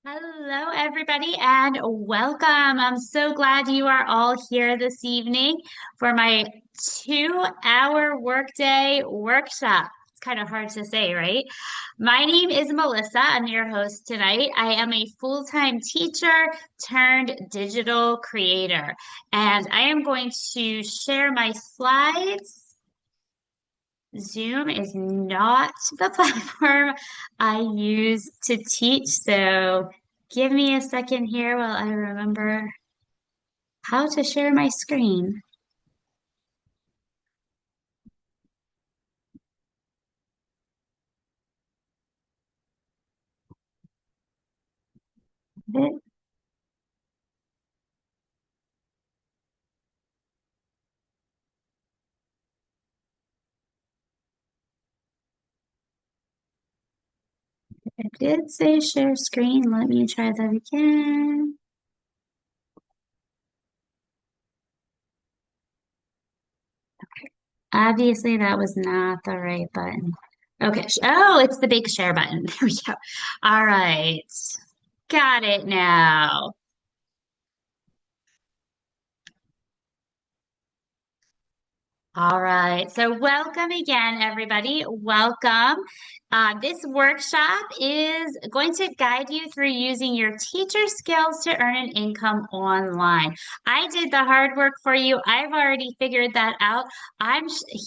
Hello, everybody, and welcome. I'm so glad you are all here this evening for my 2-hour workday workshop. It's kind of hard to say, right? My name is Melissa. I'm your host tonight. I am a full-time teacher turned digital creator, and I am going to share my slides. Zoom is not the platform I use to teach, so give me a second here while I remember how to share my screen. It, it did say share screen. Let me try that again. Obviously, that was not the right button. Okay. Oh, it's the big share button. There we go. All right. Got it now. All right. So, welcome again, everybody. Welcome. This workshop is going to guide you through using your teacher skills to earn an income online. I did the hard work for you. I've already figured that out.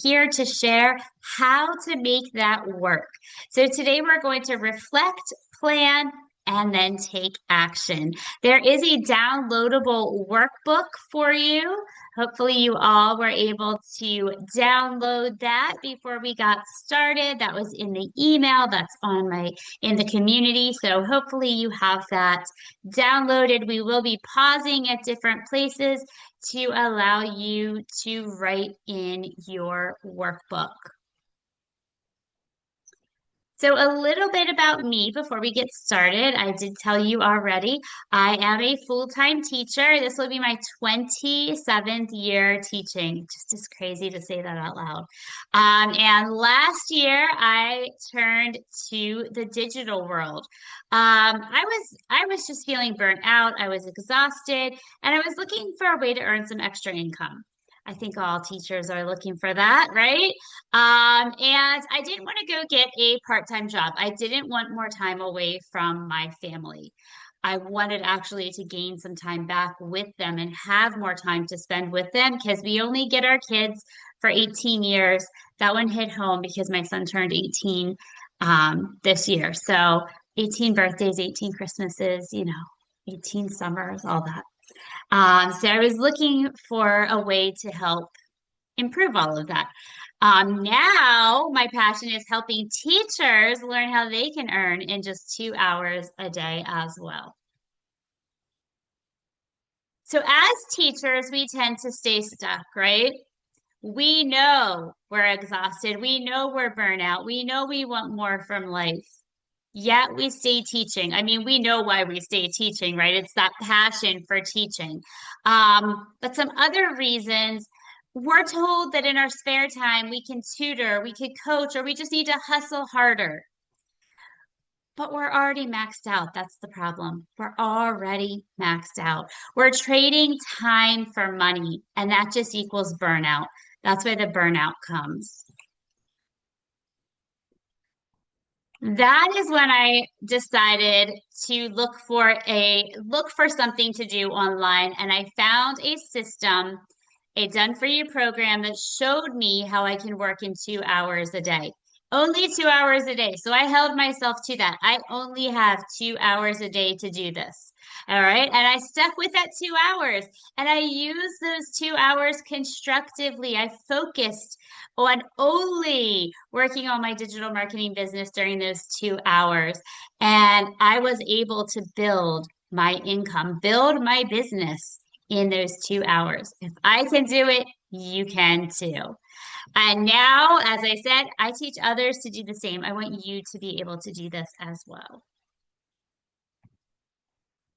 Here to share how to make that work. So, today we're going to reflect, plan, and then take action. There is a downloadable workbook for you. Hopefully, you all were able to download that before we got started. That was in the email that's on my in the community. So hopefully you have that downloaded. We will be pausing at different places to allow you to write in your workbook. So, a little bit about me before we get started. I did tell you already, I am a full-time teacher. This will be my 27th year teaching. Just as crazy to say that out loud. And last year, I turned to the digital world. I was just feeling burnt out. I was exhausted, and I was looking for a way to earn some extra income. I think all teachers are looking for that, right? And I didn't want to go get a part-time job. I didn't want more time away from my family. I wanted actually to gain some time back with them and have more time to spend with them because we only get our kids for 18 years. That one hit home because my son turned 18 this year. So 18 birthdays, 18 Christmases, 18 summers, all that. So I was looking for a way to help improve all of that. Now, my passion is helping teachers learn how they can earn in just 2 hours a day as well. So, as teachers, we tend to stay stuck, right? We know we're exhausted. We know we're burnout. We know we want more from life. Yet we stay teaching. I mean, we know why we stay teaching, right? It's that passion for teaching. But some other reasons, we're told that in our spare time, we can tutor, we could coach, or we just need to hustle harder. But we're already maxed out. That's the problem. We're already maxed out. We're trading time for money, and that just equals burnout. That's where the burnout comes. That is when I decided to look for something to do online, and I found a system, a done for you program that showed me how I can work in 2 hours a day. Only 2 hours a day. So I held myself to that. I only have 2 hours a day to do this. All right. And I stuck with that 2 hours and I used those 2 hours constructively. I focused on only working on my digital marketing business during those 2 hours. And I was able to build my income, build my business in those 2 hours. If I can do it, you can too. And now, as I said, I teach others to do the same. I want you to be able to do this as well.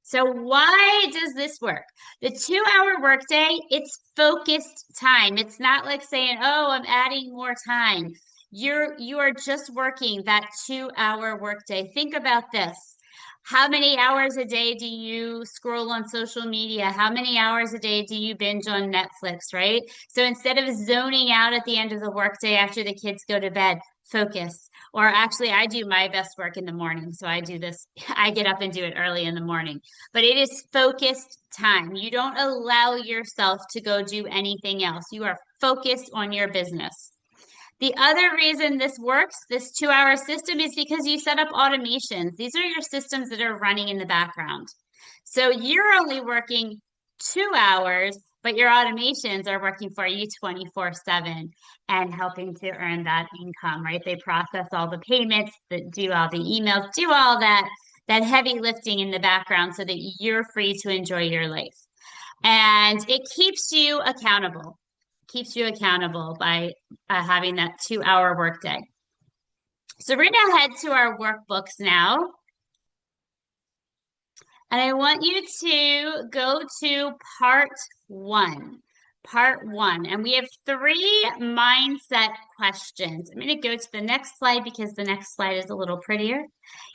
So why does this work? The 2-hour workday, it's focused time. It's not like saying, "Oh, I'm adding more time." You are just working that 2-hour workday. Think about this. How many hours a day do you scroll on social media? How many hours a day do you binge on Netflix, right? So instead of zoning out at the end of the workday after the kids go to bed, focus. Or actually, I do my best work in the morning. So I do this, I get up and do it early in the morning. But it is focused time. You don't allow yourself to go do anything else. You are focused on your business. The other reason this works, this 2 hour system, is because you set up automations. These are your systems that are running in the background. So you're only working 2 hours, but your automations are working for you 24/7 and helping to earn that income, right? They process all the payments, that do all the emails, do all that heavy lifting in the background so that you're free to enjoy your life. And it keeps you accountable by having that 2 hour workday. So we're going to head to our workbooks now. And I want you to go to part one. Part one. And we have 3 mindset questions. I'm going to go to the next slide because the next slide is a little prettier.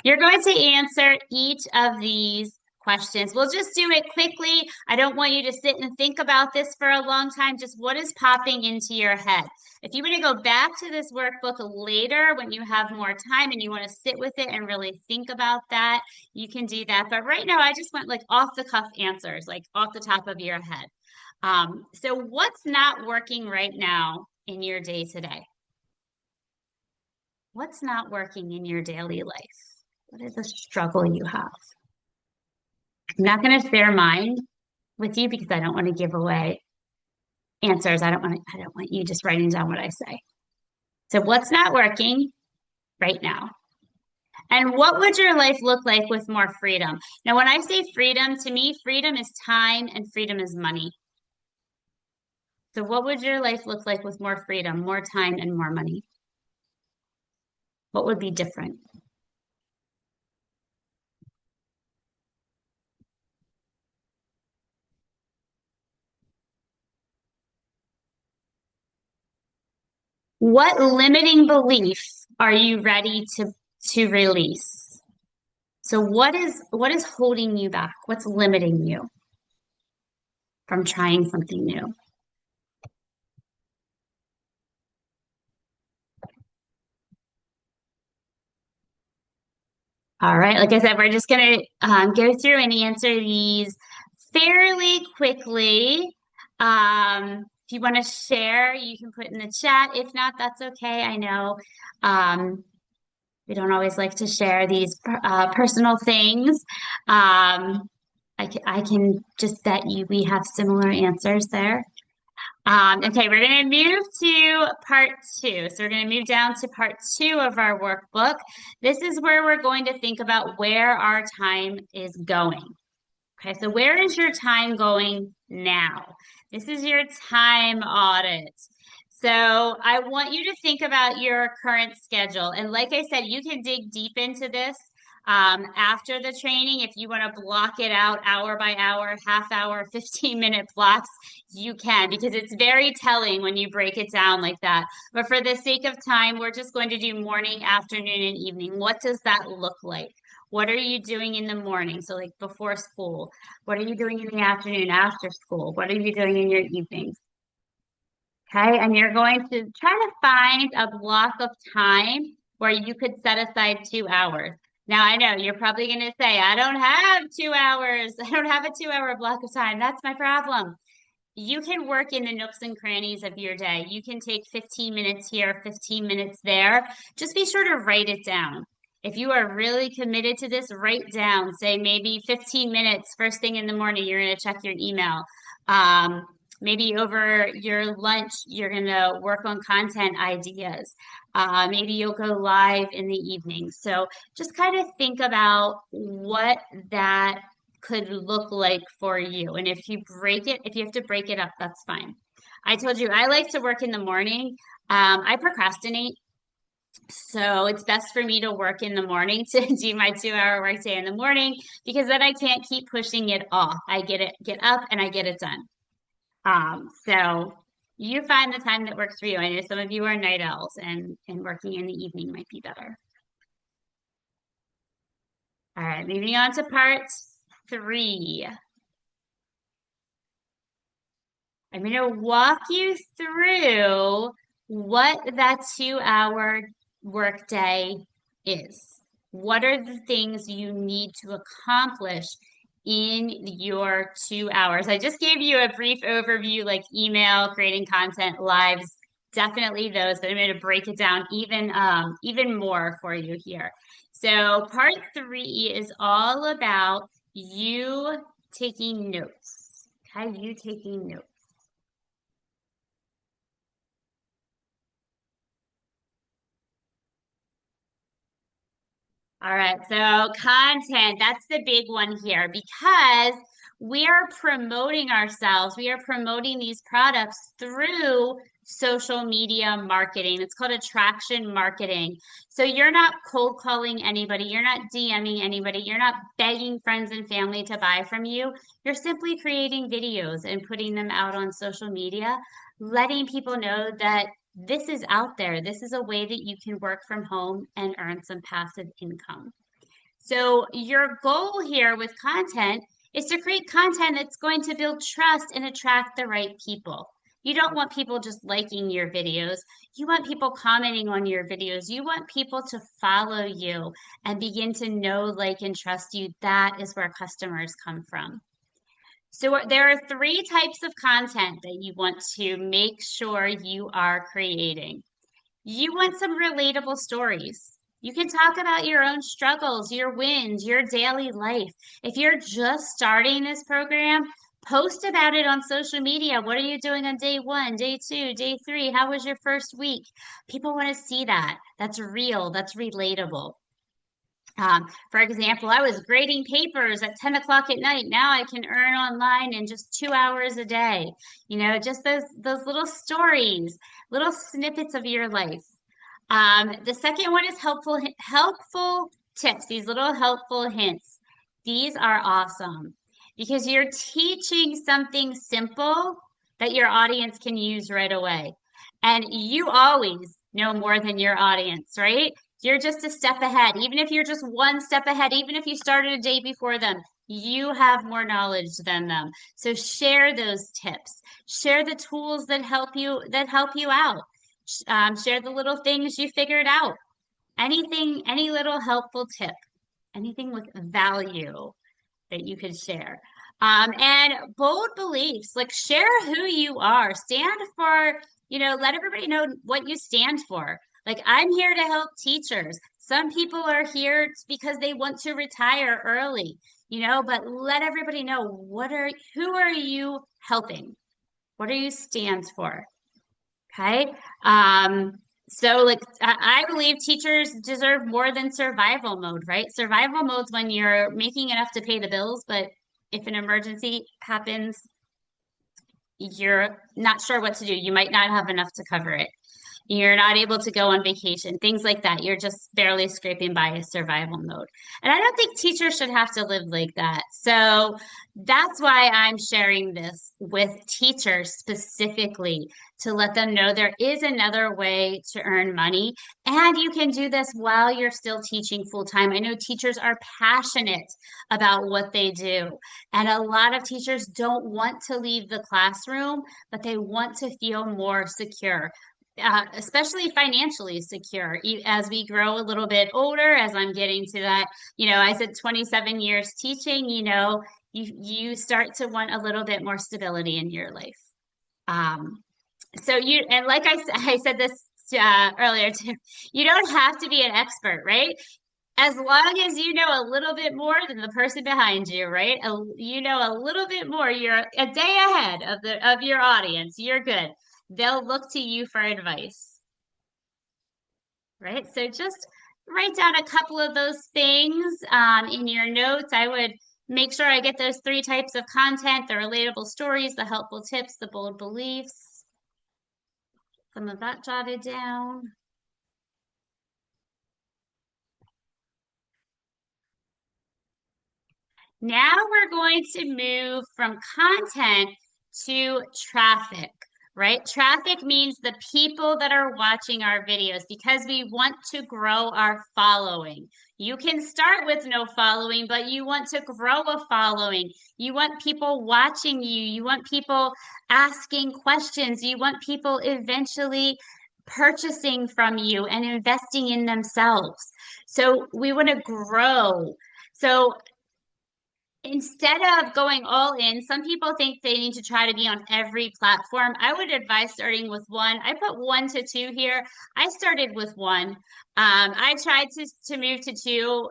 You're going to answer each of these questions. We'll just do it quickly. I don't want you to sit and think about this for a long time. Just what is popping into your head? If you want to go back to this workbook later when you have more time and you want to sit with it and really think about that, you can do that. But right now, I just want like off the cuff answers, like off the top of your head. So what's not working right now in your day today? What's not working in your daily life? What is a struggle you have? I'm not going to share mine with you because I don't want to give away answers. I don't want you just writing down what I say. So what's not working right now? And what would your life look like with more freedom? Now, when I say freedom, to me, freedom is time and freedom is money. So what would your life look like with more freedom, more time, and more money? What would be different? What limiting belief are you ready to release? So what is holding you back? What's limiting you from trying something new? All right, like I said, we're just gonna go through and answer these fairly quickly. If you want to share, you can put in the chat. If not, that's okay. I know we don't always like to share these personal things. I can just bet you we have similar answers there. Okay, we're going to move to part two. So we're going to move down to part two of our workbook. This is where we're going to think about where our time is going. Okay, so where is your time going now? This is your time audit. So I want you to think about your current schedule. And like I said, you can dig deep into this after the training. If you want to block it out hour by hour, half hour, 15-minute blocks, you can, because it's very telling when you break it down like that. But for the sake of time, we're just going to do morning, afternoon, and evening. What does that look like? What are you doing in the morning? So like before school. What are you doing in the afternoon after school? What are you doing in your evenings? Okay, and you're going to try to find a block of time where you could set aside 2 hours. Now, I know you're probably going to say, I don't have 2 hours. I don't have a 2 hour block of time. That's my problem. You can work in the nooks and crannies of your day. You can take 15 minutes here, 15 minutes there. Just be sure to write it down. If you are really committed to this, write down, say maybe 15 minutes first thing in the morning, you're going to check your email. Maybe over your lunch, you're going to work on content ideas. Maybe you'll go live in the evening. So just kind of think about what that could look like for you. And if you have to break it up, that's fine. I told you I like to work in the morning. I procrastinate. So it's best for me to work in the morning to do my 2 hour workday in the morning because then I can't keep pushing it off. I get up and I get it done. So you find the time that works for you. I know some of you are night owls and working in the evening might be better. All right, moving on to part three. I'm going to walk you through what that 2 hour workday is. What are the things you need to accomplish in your 2 hours? I just gave you a brief overview, like email, creating content, lives, definitely those, but I'm going to break it down even more for you here. So part three is all about you taking notes. Okay, you taking notes. All right, so content, that's the big one here because we are promoting ourselves. We are promoting these products through social media marketing. It's called attraction marketing. So you're not cold calling anybody, you're not DMing anybody, you're not begging friends and family to buy from you. You're simply creating videos and putting them out on social media, letting people know that this is out there. This is a way that you can work from home and earn some passive income. So, your goal here with content is to create content that's going to build trust and attract the right people. You don't want people just liking your videos. You want people commenting on your videos. You want people to follow you and begin to know, like, and trust you. That is where customers come from. So there are three types of content that you want to make sure you are creating. You want some relatable stories. You can talk about your own struggles, your wins, your daily life. If you're just starting this program, post about it on social media. What are you doing on day one, day two, day three? How was your first week? People want to see that. That's real, that's relatable. For example, I was grading papers at 10 o'clock at night. Now I can earn online in just 2 hours a day. You know, just those little stories, little snippets of your life. The second one is helpful tips, these little helpful hints. These are awesome because you're teaching something simple that your audience can use right away. And you always know more than your audience, right? You're just a step ahead. Even if you're just one step ahead, even if you started a day before them, you have more knowledge than them. So share those tips. Share the tools that help you out. Share the little things you figured out. Anything, any little helpful tip, anything with value that you could share. And bold beliefs, like share who you are, stand for, let everybody know what you stand for. Like, I'm here to help teachers. Some people are here because they want to retire early, but let everybody know who are you helping? What are you stand for? Okay. So like I believe teachers deserve more than survival mode, right? Survival mode's when you're making enough to pay the bills, but if an emergency happens, you're not sure what to do. You might not have enough to cover it. You're not able to go on vacation, things like that. You're just barely scraping by a survival mode. And I don't think teachers should have to live like that. So that's why I'm sharing this with teachers specifically to let them know there is another way to earn money. And you can do this while you're still teaching full time. I know teachers are passionate about what they do. And a lot of teachers don't want to leave the classroom, but they want to feel more secure, especially financially secure. As we grow a little bit older, as I'm getting to that, I said 27 years teaching, you start to want a little bit more stability in your life. Um, and like I said this earlier too, you don't have to be an expert, right? As long as you know a little bit more than the person behind you, right? You know a little bit more. You're a day ahead of your audience. You're good. They'll look to you for advice, right? So just write down a couple of those things in your notes. I would make sure I get those three types of content: the relatable stories, the helpful tips, the bold beliefs. Some of that jotted down. Now we're going to move from content to traffic. right? Traffic means the people that are watching our videos because we want to grow our following. You can start with no following, but you want to grow a following. You want people watching you. You want people asking questions. You want people eventually purchasing from you and investing in themselves. So we want to grow. So instead of going all in, some people think they need to try to be on every platform. I would advise starting with one. I put 1 to 2 here. I started with one. I tried to move to two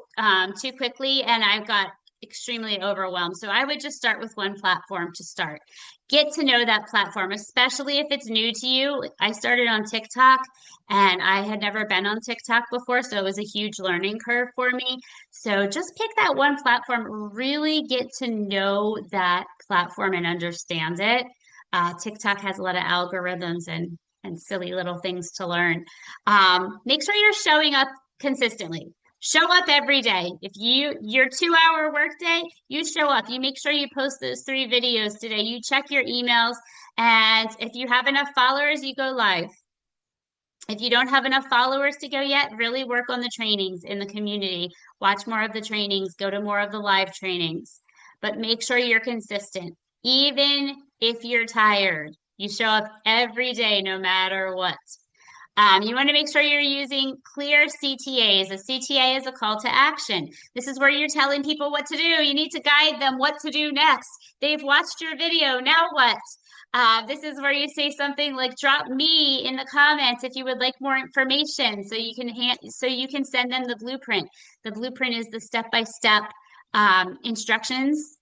too quickly, and I got extremely overwhelmed. So I would just start with one platform to start. Get to know that platform, especially if it's new to you. I started on TikTok and I had never been on TikTok before, so it was a huge learning curve for me. So just pick that one platform, really get to know that platform and understand it. TikTok has a lot of algorithms and silly little things to learn. Make sure you're showing up consistently. Show up every day. If your 2 hour workday, you show up. You make sure you post those 3 videos today. You check your emails, and if you have enough followers, you go live. If you don't have enough followers to go yet, really work on the trainings in the community. Watch more of the trainings, go to more of the live trainings, but make sure you're consistent. Even if you're tired, you show up every day, no matter what. You want to make sure you're using clear CTAs. A CTA is a call to action. This is where you're telling people what to do. You need to guide them what to do next. They've watched your video. Now what? This is where you say something like drop me in the comments if you would like more information so you can send them the blueprint. The blueprint is the step-by-step instructions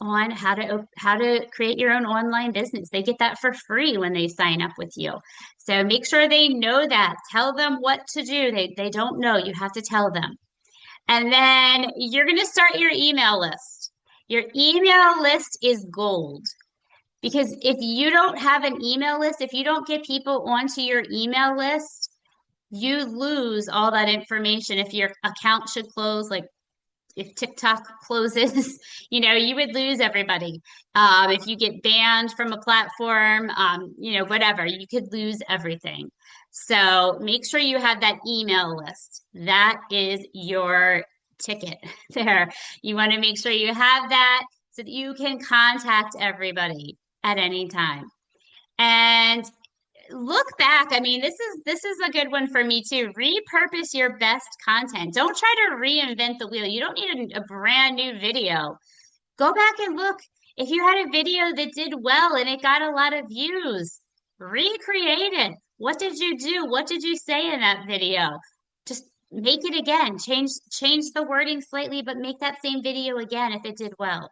on how to create your own online business. They get that for free when they sign up with you. So make sure they know that. Tell them what to do. They don't know. You have to tell them. And then you're going to start your email list. Your email list is gold. Because if you don't have an email list, if you don't get people onto your email list, you lose all that information. If your account should close, like if TikTok closes, you would lose everybody. If you get banned from a platform, whatever, you could lose everything. So make sure you have that email list. That is your ticket there. You want to make sure you have that so that you can contact everybody at any time. And look back. I mean, this is a good one for me too. Repurpose your best content. Don't try to reinvent the wheel. You don't need a brand new video. Go back and look. If you had a video that did well and it got a lot of views, recreate it. What did you do? What did you say in that video? Just make it again. Change the wording slightly, but make that same video again if it did well.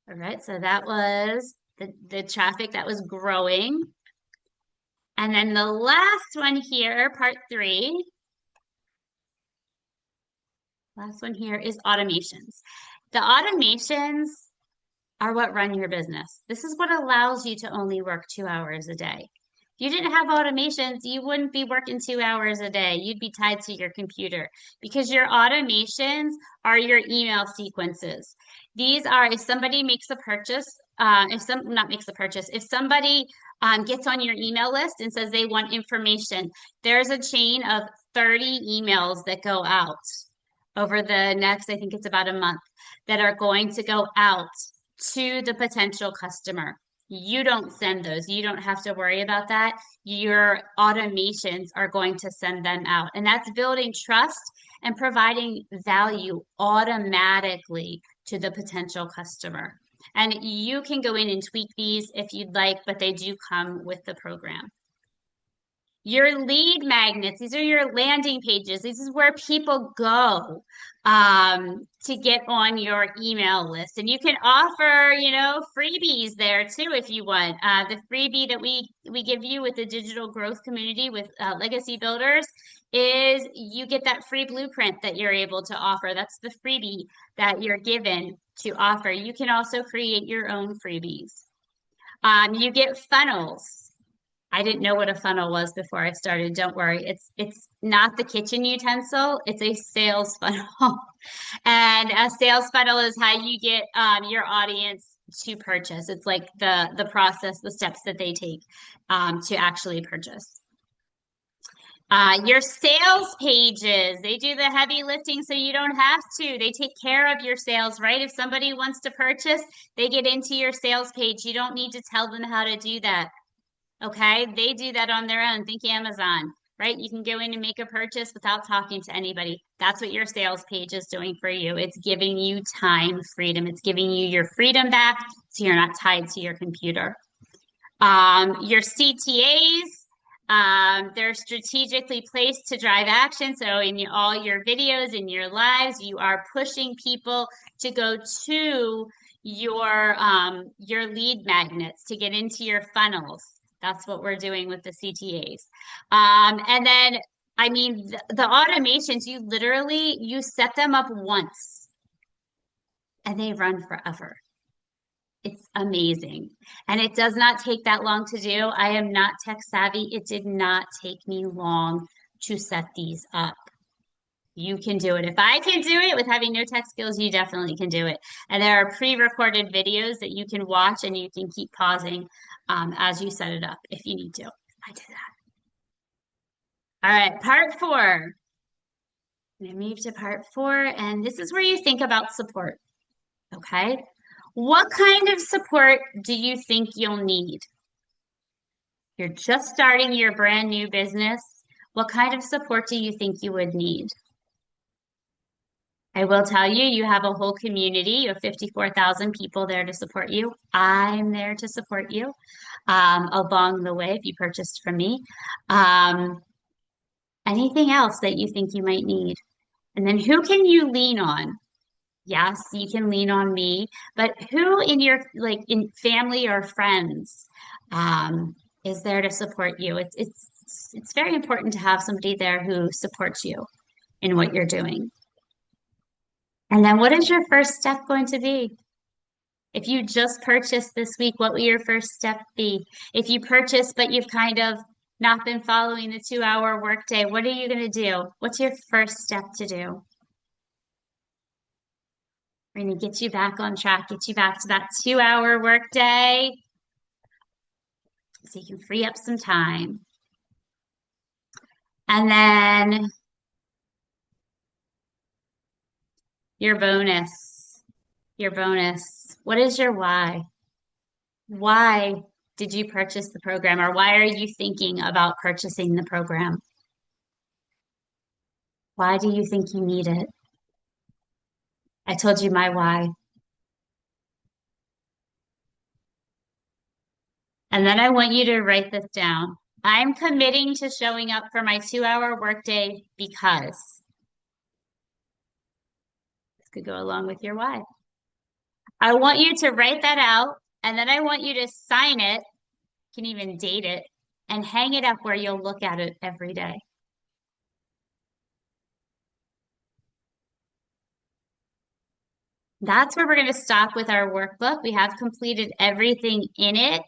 All right, so that was the traffic that was growing. And then the last one here, part 3, last one here is automations. The automations are what run your business. This is what allows you to only work 2 hours a day. If you didn't have automations, you wouldn't be working 2 hours a day. You'd be tied to your computer because your automations are your email sequences. These are if somebody makes a purchase, if somebody gets on your email list and says they want information, there's a chain of 30 emails that go out over the next, I think it's about a month, that are going to go out to the potential customer. You don't send those. You don't have to worry about that. Your automations are going to send them out. And that's building trust and providing value automatically to the potential customer. And you can go in and tweak these if you'd like, but they do come with the program. Your lead magnets, these are your landing pages. This is where people go to get on your email list. And you can offer, freebies there too if you want. The freebie that we give you with the digital growth community with Legacy Builders is you get that free blueprint that you're able to offer. That's the freebie that you're given to offer. You can also create your own freebies. You get funnels. I didn't know what a funnel was before I started. Don't worry. It's not the kitchen utensil. It's a sales funnel. And a sales funnel is how you get your audience to purchase. It's like the process, the steps that they take to actually purchase. Your sales pages, they do the heavy lifting so you don't have to. They take care of your sales, right? If somebody wants to purchase, they get into your sales page. You don't need to tell them how to do that. Okay. They do that on their own. Think Amazon, right? You can go in and make a purchase without talking to anybody. That's what your sales page is doing for you. It's giving you time freedom. It's giving you your freedom back so you're not tied to your computer. Your CTAs, they're strategically placed to drive action. So in all your videos, in your lives, you are pushing people to go to your lead magnets to get into your funnels. That's what we're doing with the CTAs. And then, I mean, the automations, you set them up once and they run forever. It's amazing. And it does not take that long to do. I am not tech savvy. It did not take me long to set these up. You can do it. If I can do it with having no tech skills, you definitely can do it. And there are pre-recorded videos that you can watch and you can keep pausing as you set it up if you need to. I did that. All right, part four. I'm going to move to part four, and this is where you think about support. Okay. What kind of support do you think you'll need? You're just starting your brand new business. What kind of support do you think you would need? I will tell you, you have a whole community. You have 54,000 people there to support you. I'm there to support you along the way if you purchased from me. Um, Anything else that you think you might need? And then who can you lean on? Yes, you can lean on me, but who in your like in family or friends is there to support you? It's very important to have somebody there who supports you in what you're doing. And then what is your first step going to be? If you just purchased this week, what will your first step be? If you purchased, but you've kind of not been following the 2-hour workday, what are you going to do? What's your first step to do? We're going to get you back on track, get you back to that 2-hour workday so you can free up some time. And then your bonus, your bonus. What is your why? Why did you purchase the program, or why are you thinking about purchasing the program? Why do you think you need it? I told you my why. And then I want you to write this down. I'm committing to showing up for my 2-hour workday because this could go along with your why. I want you to write that out, and then I want you to sign it, you can even date it, and hang it up where you'll look at it every day. That's where we're going to stop with our workbook. We have completed everything in it.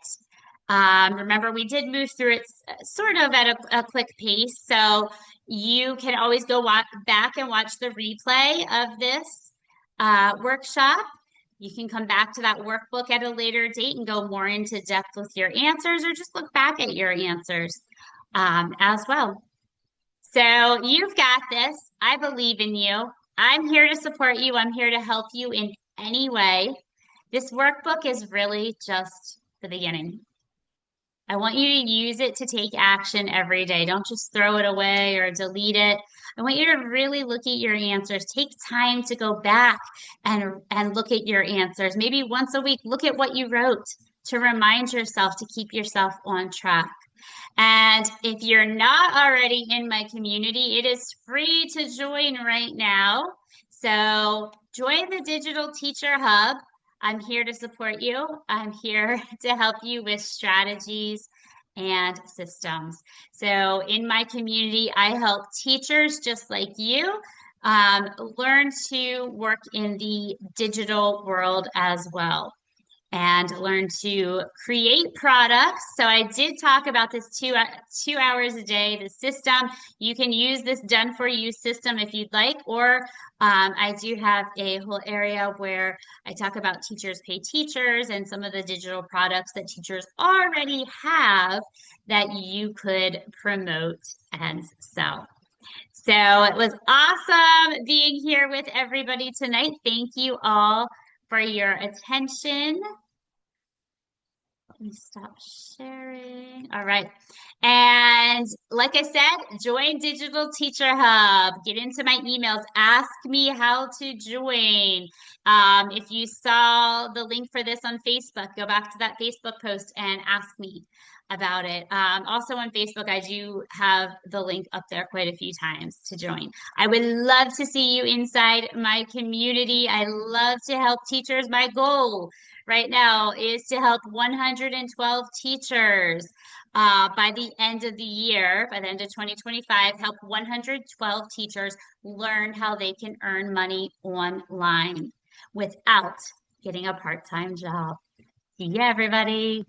Remember, we did move through it sort of at a quick pace, so you can always go back and watch the replay of this workshop. You can come back to that workbook at a later date and go more into depth with your answers, or just look back at your answers as well. So you've got this. I believe in you. I'm here to support you. I'm here to help you in any way. This workbook is really just the beginning. I want you to use it to take action every day. Don't just throw it away or delete it. I want you to really look at your answers. Take time to go back and look at your answers. Maybe once a week, look at what you wrote to remind yourself to keep yourself on track. And if you're not already in my community, it is free to join right now. So join the Digital Teacher Hub. I'm here to support you. I'm here to help you with strategies and systems. So in my community, I help teachers just like you learn to work in the digital world as well. and learn to create products. So I did talk about this 2 hours a day, the system. You can use this done for you system if you'd like, or I do have a whole area where I talk about teachers pay teachers and some of the digital products that teachers already have that you could promote and sell. So it was awesome being here with everybody tonight. Thank you all for your attention. Let me stop sharing. All right. And like I said, join Digital Teacher Hub. Get into my emails. Ask me how to join. If you saw the link for this on Facebook, go back to that Facebook post and ask me about it. Also on Facebook, I do have the link up there quite a few times to join. I would love to see you inside my community. I love to help teachers. My goal right now is to help 112 teachers by the end of the year, by the end of 2025, help 112 teachers learn how they can earn money online without getting a part-time job. See ya, everybody.